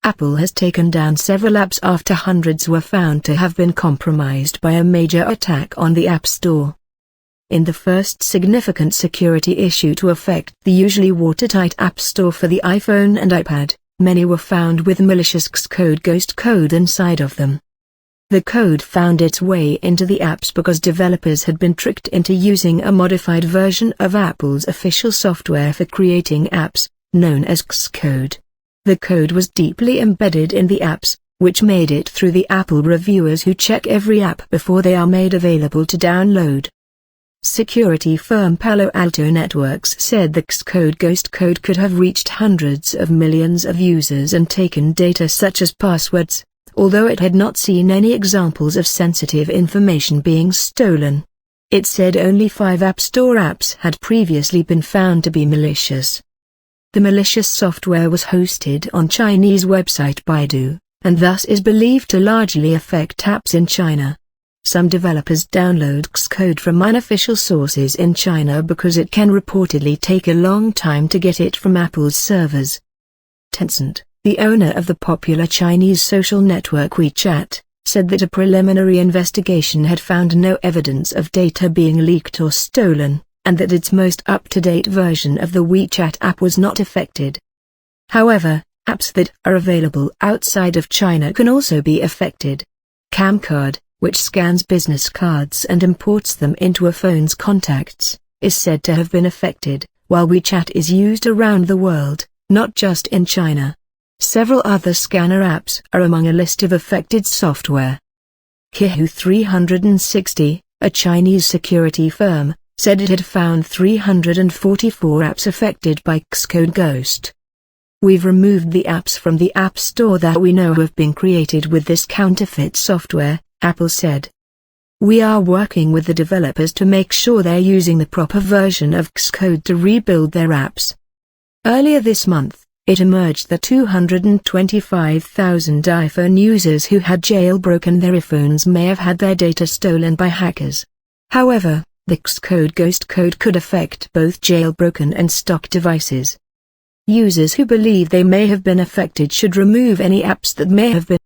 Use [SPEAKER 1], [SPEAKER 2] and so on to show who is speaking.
[SPEAKER 1] Apple has taken down several apps after hundreds were found to have been compromised by a major attack on the App Store. In the first significant security issue to affect the usually watertight App Store for the iPhone and iPad, many were found with malicious XcodeGhost code inside of them. The code found its way into the apps because developers had been tricked into using a modified version of Apple's official software for creating apps, known as Xcode. The code was deeply embedded in the apps, which made it through the Apple reviewers who check every app before they are made available to download. Security firm Palo Alto Networks said the XcodeGhost code could have reached hundreds of millions of users and taken data such as passwords, although it had not seen any examples of sensitive information being stolen. It said only 5 App Store apps had previously been found to be malicious. The malicious software was hosted on Chinese website Baidu, and thus is believed to largely affect apps in China. Some developers download Xcode from unofficial sources in China because it can reportedly take a long time to get it from Apple's servers. Tencent, the owner of the popular Chinese social network WeChat, said that a preliminary investigation had found no evidence of data being leaked or stolen, and that its most up-to-date version of the WeChat app was not affected. However, apps that are available outside of China can also be affected. Camcard, which scans business cards and imports them into a phone's contacts, is said to have been affected, while WeChat is used around the world, not just in China. Several other scanner apps are among a list of affected software. Qihoo 360, a Chinese security firm, said it had found 344 apps affected by XcodeGhost. "We've removed the apps from the App Store that we know have been created with this counterfeit software," Apple said. "We are working with the developers to make sure they're using the proper version of Xcode to rebuild their apps." Earlier this month, it emerged that 225,000 iPhone users who had jailbroken their iPhones may have had their data stolen by hackers. However, the XcodeGhost code could affect both jailbroken and stock devices. Users who believe they may have been affected should remove any apps that may have been